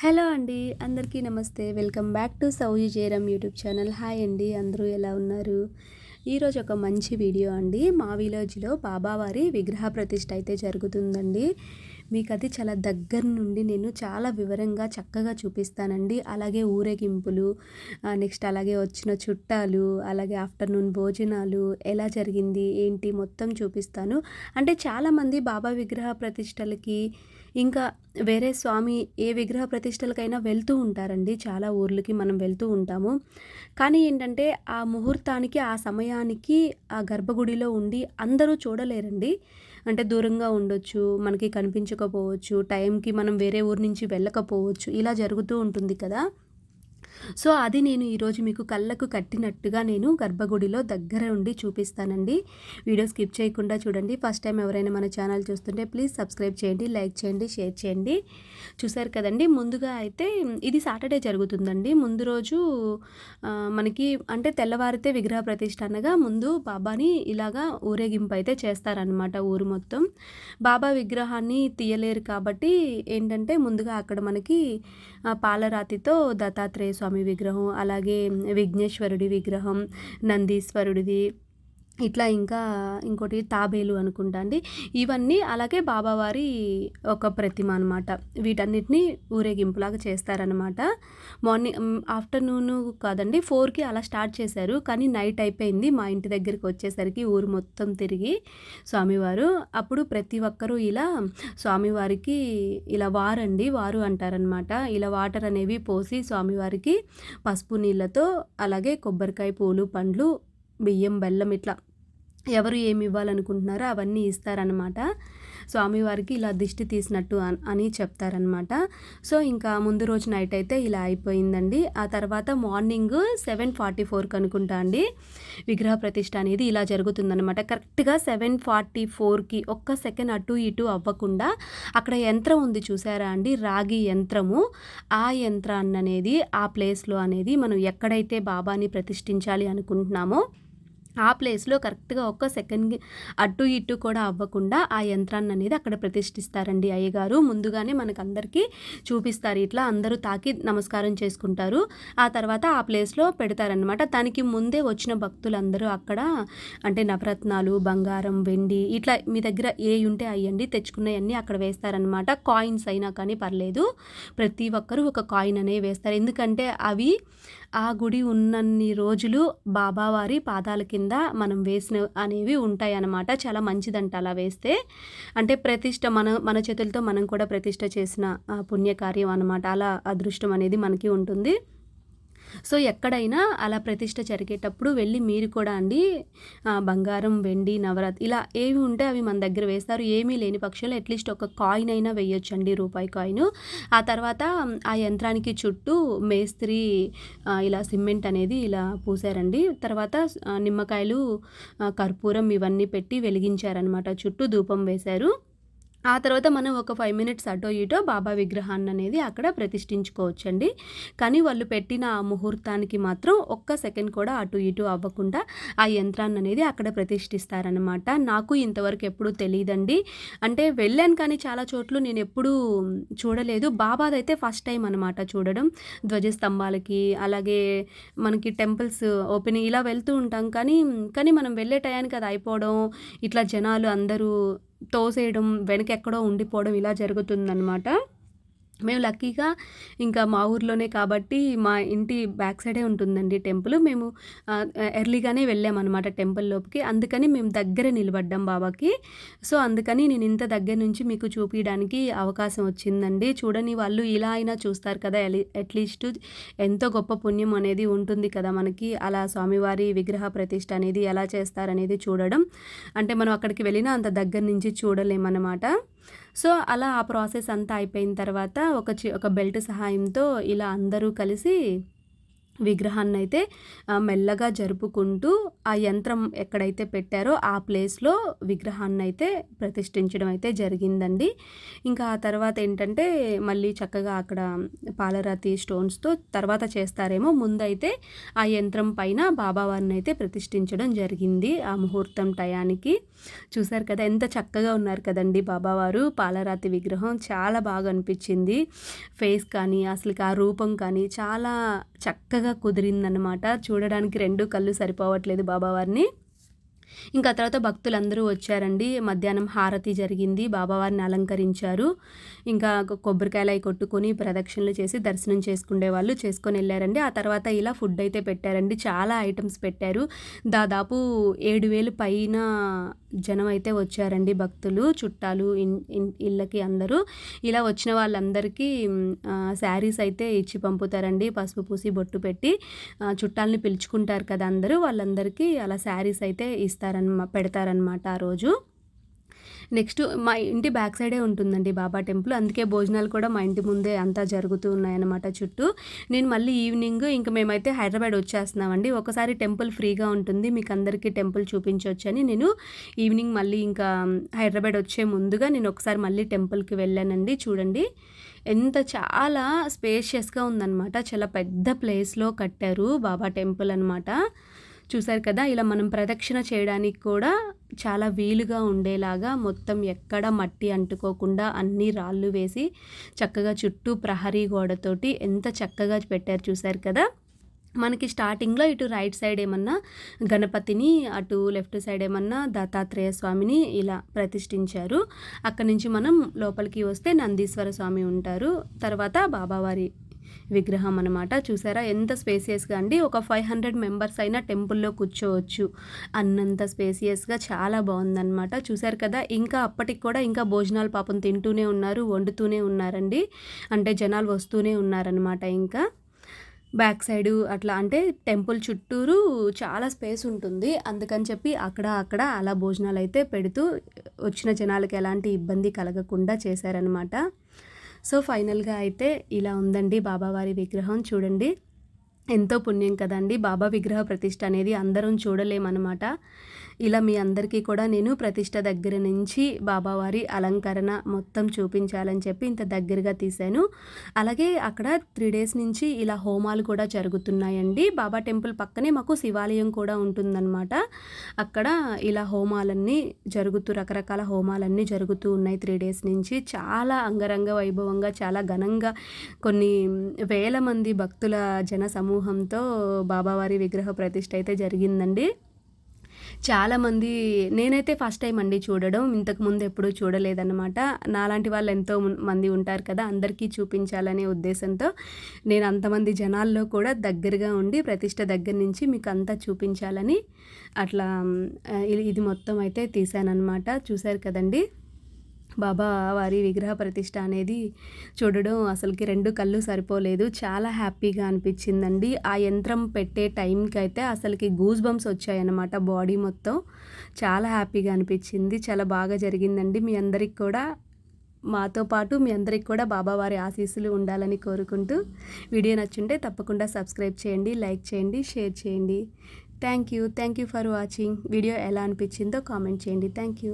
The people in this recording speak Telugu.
హలో అండి. అందరికీ నమస్తే. వెల్కమ్ బ్యాక్ టు సౌజీ జయరామ్ యూట్యూబ్ ఛానల్. హాయ్ అండి. అందరూ ఎలా ఉన్నారు? ఈరోజు ఒక మంచి వీడియో అండి. మా విలేజ్‌లో బాబావారి విగ్రహ ప్రతిష్ఠ అయితే జరుగుతుందండి. మీకు అది చాలా దగ్గర నుండి నేను చాలా వివరంగా చక్కగా చూపిస్తానండి. అలాగే ఊరేగింపులు, నెక్స్ట్ అలాగే వచ్చిన చుట్టాలు, అలాగే ఆఫ్టర్‌నూన్ భోజనాలు ఎలా జరిగింది, ఏంటి మొత్తం చూపిస్తాను. అంటే చాలామంది బాబా విగ్రహ ప్రతిష్టలకి ఇంకా వేరే స్వామి ఏ విగ్రహ ప్రతిష్టలకైనా వెళ్తూ ఉంటారండి. చాలా ఊర్లకి మనం వెళ్తూ ఉంటాము. కానీ ఏంటంటే ఆ ముహూర్తానికి, ఆ సమయానికి ఆ గర్భగుడిలో ఉండి అందరూ చూడలేరండి. అంటే దూరంగా ఉండొచ్చు, మనకి కనిపించకపోవచ్చు, టైంకి మనం వేరే ఊరు నుంచి వెళ్ళకపోవచ్చు. ఇలా జరుగుతూ ఉంటుంది కదా! సో, అది నేను ఈరోజు మీకు కళ్ళకు కట్టినట్టుగా నేను గర్భగుడిలో దగ్గర ఉండి చూపిస్తానండి. వీడియో స్కిప్ చేయకుండా చూడండి. ఫస్ట్ టైం ఎవరైనా మన ఛానల్ చూస్తుంటే ప్లీజ్ సబ్స్క్రైబ్ చేయండి, లైక్ చేయండి, షేర్ చేయండి. చూసారు కదండీ! ముందుగా అయితే ఇది సాటర్డే జరుగుతుందండి. ముందు రోజు మనకి అంటే తెల్లవారితే విగ్రహ ప్రతిష్ఠ అనగా ముందు బాబాని ఇలాగా ఊరేగింపు అయితే చేస్తారనమాట ఊరు మొత్తం. బాబా విగ్రహాన్ని తీయలేరు కాబట్టి ఏంటంటే ముందుగా అక్కడ మనకి పాలరాతితో దత్తాత్రేయ స్వామి విగ్రహం, అలాగే విఘ్నేశ్వరుడి విగ్రహం, నందీశ్వరుడిది ఇట్లా ఇంకా ఇంకోటి తాబేలు అనుకుంటా అండి. ఇవన్నీ అలాగే బాబావారి ఒక ప్రతిమ అనమాట. వీటన్నిటిని ఊరేగింపులాగా చేస్తారనమాట. ఆఫ్టర్‌నూను కాదండి 4కి అలా స్టార్ట్ చేశారు. కానీ నైట్ అయిపోయింది. మా ఇంటి దగ్గరికి వచ్చేసరికి ఊరు మొత్తం తిరిగి స్వామివారు. అప్పుడు ప్రతి ఒక్కరూ ఇలా స్వామివారికి ఇలా వారు అంటారనమాట. ఇలా వాటర్ అనేవి పోసి స్వామివారికి పసుపు నీళ్ళతో అలాగే కొబ్బరికాయ, పూలు, పండ్లు, బియ్యం, బెల్లం ఇట్లా ఎవరు ఏమి ఇవ్వాలనుకుంటున్నారో అవన్నీ ఇస్తారనమాట. స్వామివారికి ఇలా దిష్టి తీసినట్టు అని చెప్తారనమాట. సో, ఇంకా ముందు రోజు నైట్ అయితే ఇలా అయిపోయిందండి. ఆ తర్వాత మార్నింగ్ 7:44కి అనుకుంటా అండి విగ్రహ ప్రతిష్ఠ అనేది ఇలా జరుగుతుందనమాట. కరెక్ట్‌గా 7:44కి ఒక్క సెకండ్ అటు ఇటు అవ్వకుండా అక్కడ యంత్రం ఉంది చూసారా అండి, రాగి యంత్రము. ఆ యంత్రాన్ననేది ఆ ప్లేస్‌లో అనేది మనం ఎక్కడైతే బాబాని ప్రతిష్ఠించాలి అనుకుంటున్నామో ఆ ప్లేస్‌లో కరెక్ట్‌గా ఒక్క సెకండ్‌కి అటు ఇటు కూడా అవ్వకుండా ఆ యంత్రాన్ననేది అక్కడ ప్రతిష్ఠిస్తారండి అయ్యగారు. ముందుగానే మనకందరికీ చూపిస్తారు. ఇట్లా అందరూ తాకి నమస్కారం చేసుకుంటారు. ఆ తర్వాత ఆ ప్లేస్‌లో పెడతారనమాట. దానికి ముందే వచ్చిన భక్తులందరూ అక్కడ అంటే నవరత్నాలు, బంగారం, వెండి ఇట్లా మీ దగ్గర ఏయుంటే అయ్యండి తెచ్చుకున్నయన్నీ అక్కడ వేస్తారనమాట. కాయిన్స్ అయినా కానీ పర్లేదు. ప్రతి ఒక్కరు ఒక కాయిన్ అనేవి వేస్తారు. ఎందుకంటే అవి ఆ గుడి ఉన్నన్ని రోజులు బాబావారి పాదాల కింద మనం వేసినవి అనేవి ఉంటాయన్నమాట. చాలా మంచిదంట అలా వేస్తే. అంటే ప్రతిష్ఠ మన మన చేతులతో మనం కూడా ప్రతిష్ఠ చేసిన పుణ్యకార్యం అనమాట. అలా అదృష్టం అనేది మనకి ఉంటుంది. సో, ఎక్కడైనా అలా ప్రతిష్ఠ జరిగేటప్పుడు వెళ్ళి మీరు కూడా అండి బంగారం, వెండి, ఇలా ఏవి ఉంటే అవి మన దగ్గర వేస్తారు. ఏమీ లేని పక్షంలో అట్‌లీస్ట్ ఒక కాయిన్ అయినా వేయొచ్చండి, రూపాయి కాయిను. ఆ తర్వాత ఆ యంత్రానికి చుట్టూ మేస్త్రి ఇలా సిమెంట్ అనేది ఇలా పూసారండి. తర్వాత నిమ్మకాయలు, కర్పూరం ఇవన్నీ పెట్టి వెలిగించారనమాట. చుట్టూ ధూపం వేశారు. ఆ తర్వాత మనం ఒక 5 మినిట్స్ అటో ఇటో బాబా విగ్రహాన్ననేది అక్కడ ప్రతిష్ఠించుకోవచ్చండి. కానీ వాళ్ళు పెట్టిన ఆ ముహూర్తానికి మాత్రం ఒక్క సెకండ్ కూడా అటు ఇటు అవ్వకుండా ఆ యంత్రాన్ననేది అక్కడ ప్రతిష్ఠిస్తారనమాట. నాకు ఇంతవరకు ఎప్పుడూ తెలీదండి. అంటే వెళ్ళాను కానీ చాలా చోట్ల నేనెప్పుడూ చూడలేదు. బాబాదైతే ఫస్ట్ టైమ్ అనమాట చూడడం. ధ్వజస్తంభాలకి అలాగే మనకి టెంపుల్స్ ఓపెనింగ్ ఇలా వెళ్తూ ఉంటాం కానీ మనం వెళ్ళే టయానికి అది అయిపోవడం, ఇట్లా జనాలు అందరూ తోసేయడం, వెనకెక్కడో ఉండిపోవడం ఇలా జరుగుతుందనమాట. మేము లక్కీగా ఇంకా మా ఊర్లోనే కాబట్టి మా ఇంటి బ్యాక్ సైడే ఉంటుందండి టెంపుల్. మేము ఎర్లీగానే వెళ్ళామనమాట టెంపుల్ లోపలికి. అందుకని మేము దగ్గరే నిలబడ్డాం బాబాకి. సో, అందుకని నేను ఇంత దగ్గర నుంచి మీకు చూపియడానికి అవకాశం వచ్చిందండి. చూడని వాళ్ళు ఇలా అయినా చూస్తారు కదా! అట్‌లీస్ట్ ఎంతో గొప్ప పుణ్యం అనేది ఉంటుంది కదా మనకి. అలా స్వామివారి విగ్రహ ప్రతిష్ఠ అనేది ఎలా చేస్తారనేది చూడడం. అంటే మనం అక్కడికి వెళ్ళినా అంత దగ్గర నుంచి చూడలేమనమాట. సో, అలా ఆ ప్రాసెస్ అంతా అయిపోయిన తర్వాత ఒక బెల్ట్ సహాయంతో ఇలా అందరూ కలిసి విగ్రహాన్నైతే మెల్లగా జరుపుకుంటూ ఆ యంత్రం ఎక్కడైతే పెట్టారో ఆ ప్లేస్లో విగ్రహాన్నైతే ప్రతిష్ఠించడం అయితే జరిగిందండి. ఇంకా ఆ తర్వాత ఏంటంటే మళ్ళీ చక్కగా అక్కడ పాలరాతి స్టోన్స్తో తర్వాత చేస్తారేమో, ముందైతే ఆ యంత్రం పైన బాబావారిని అయితే ప్రతిష్ఠించడం జరిగింది ఆ ముహూర్తం టయానికి. చూసారు కదా ఎంత చక్కగా ఉన్నారు కదండి బాబావారు. పాలరాతి విగ్రహం చాలా బాగా అనిపించింది. ఫేస్ కానీ అసలు ఆ రూపం కానీ చాలా చక్కగా కుదిరిందనమాట. చూడడానికి 2 కళ్ళు సరిపోవట్లేదు బాబావారిని. ఇంకా తర్వాత భక్తులందరూ వచ్చారండి. మధ్యాహ్నం హారతి జరిగింది. బాబావారిని అలంకరించారు. ఇంకా కొబ్బరికాయలు అవి కొట్టుకొని ప్రదక్షిణలు చేసి దర్శనం చేసుకునే వాళ్ళు చేసుకొని వెళ్ళారండి. ఆ తర్వాత ఇలా ఫుడ్ అయితే పెట్టారండి. చాలా ఐటమ్స్ పెట్టారు. దాదాపు 7,000 పైన జనం అయితే వచ్చారండి భక్తులు, చుట్టాలు, ఇళ్ళకి అందరూ. ఇలా వచ్చిన వాళ్ళందరికీ శారీస్ అయితే ఇచ్చి పంపుతారండి. పసుపు పూసి బొట్టు పెట్టి చుట్టాలని పిలుచుకుంటారు కదా అందరూ, వాళ్ళందరికీ అలా శారీస్ అయితే పెడతారనమాట ఆ రోజు. నెక్స్ట్ మా ఇంటి బ్యాక్ సైడే ఉంటుందండి బాబా టెంపుల్. అందుకే భోజనాలు కూడా మా ఇంటి ముందే అంతా జరుగుతూ ఉన్నాయన్నమాట చుట్టూ. నేను మళ్ళీ ఈవినింగ్ ఇంక మేమైతే హైదరాబాద్ వచ్చేస్తున్నామండి. ఒకసారి టెంపుల్ ఫ్రీగా ఉంటుంది, మీకు అందరికీ టెంపుల్ చూపించవచ్చని నేను ఈవినింగ్ మళ్ళీ ఇంకా హైదరాబాద్ వచ్చే ముందుగా నేను ఒకసారి మళ్ళీ టెంపుల్కి వెళ్ళానండి. చూడండి చాలా స్పేషియస్గా ఉందన్నమాట. చాలా పెద్ద ప్లేస్లో కట్టారు బాబా టెంపుల్ అనమాట. చూసారు కదా, ఇలా మనం ప్రదక్షిణ చేయడానికి కూడా చాలా వీలుగా ఉండేలాగా మొత్తం ఎక్కడ మట్టి అంటుకోకుండా అన్ని రాళ్ళు వేసి చక్కగా చుట్టూ ప్రహరీ గోడతోటి ఎంత చక్కగా పెట్టారు చూసారు కదా. మనకి స్టార్టింగ్లో ఇటు రైట్ సైడ్ ఏమన్నా గణపతిని, అటు లెఫ్ట్ సైడ్ ఏమన్నా దత్తాత్రేయ స్వామిని ఇలా ప్రతిష్ఠించారు. అక్కడి నుంచి మనం లోపలికి వస్తే నందీశ్వర స్వామి ఉంటారు, తర్వాత బాబావారి విగ్రహం అనమాట. చూసారా ఎంత స్పేసియస్గా అండి. ఒక 500 మెంబర్స్ అయినా టెంపుల్లో కూర్చోవచ్చు అన్నంత స్పేసియస్గా చాలా బాగుందన్నమాట. చూసారు కదా, ఇంకా అప్పటికి కూడా ఇంకా భోజనాలు పాపం తింటూనే ఉన్నారు, వండుతూనే ఉన్నారండి. అంటే జనాలు వస్తూనే ఉన్నారనమాట. ఇంకా బ్యాక్ సైడు అట్లా అంటే టెంపుల్ చుట్టూరు చాలా స్పేస్ ఉంటుంది, అందుకని చెప్పి అక్కడ అలా భోజనాలు అయితే పెడుతూ వచ్చిన జనాలకి ఎలాంటి ఇబ్బంది కలగకుండా చేశారనమాట. సో ఫైనల్గా అయితే ఇలా ఉందండి బాబావారి విగ్రహం. చూడండి ఎంతో పుణ్యం కదండి, బాబా విగ్రహ ప్రతిష్ఠ అనేది అందరం చూడలేమన్నమాట. ఇలా మీ అందరికీ కూడా నేను ప్రతిష్ఠ దగ్గర నుంచి బాబావారి అలంకరణ మొత్తం చూపించాలని చెప్పి ఇంత దగ్గరగా తీశాను. అలాగే అక్కడ 3 days నుంచి ఇలా హోమాలు కూడా జరుగుతున్నాయండి. బాబా టెంపుల్ పక్కనే మాకు శివాలయం కూడా ఉంటుందన్నమాట. అక్కడ ఇలా హోమాలన్నీ రకరకాల హోమాలన్నీ జరుగుతూ ఉన్నాయి 3 days నుంచి. చాలా అంగరంగ వైభవంగా, చాలా ఘనంగా కొన్ని వేల మంది భక్తుల జన సమూహంతో బాబావారి విగ్రహ ప్రతిష్ఠ అయితే జరిగిందండి. చాలామంది, నేనైతే ఫస్ట్ టైం అండి చూడడం, ఇంతకుముందు ఎప్పుడూ చూడలేదన్నమాట. నాలాంటి వాళ్ళు ఎంతో మంది ఉంటారు కదా, అందరికీ చూపించాలనే ఉద్దేశంతో నేను అంతమంది జనాల్లో కూడా దగ్గరగా ఉండి ప్రతిష్ఠ దగ్గర నుంచి మీకు అంతా చూపించాలని అట్లా ఇది మొత్తం అయితే తీశానన్నమాట. చూశారు కదండి, బాబా వారి విగ్రహ ప్రతిష్ఠ అనేది చూడడం అసలుకి 2 కళ్ళు సరిపోలేదు. చాలా హ్యాపీగా అనిపించిందండి. ఆ యంత్రం పెట్టే టైంకి అయితే అసలుకి గూస్ బంప్స్ వచ్చాయన్నమాట బాడీ మొత్తం. చాలా హ్యాపీగా అనిపించింది. చాలా బాగా జరిగిందండి. మీ అందరికి కూడా, మాతో పాటు మీ అందరికి కూడా బాబావారి ఆశీస్సులు ఉండాలని కోరుకుంటూ, వీడియో నచ్చుంటే తప్పకుండా సబ్స్క్రైబ్ చేయండి, లైక్ చేయండి, షేర్ చేయండి. Thank you for watching. Video ఎలా అనిపించిందో కామెంట్ చేయండి. Thank you.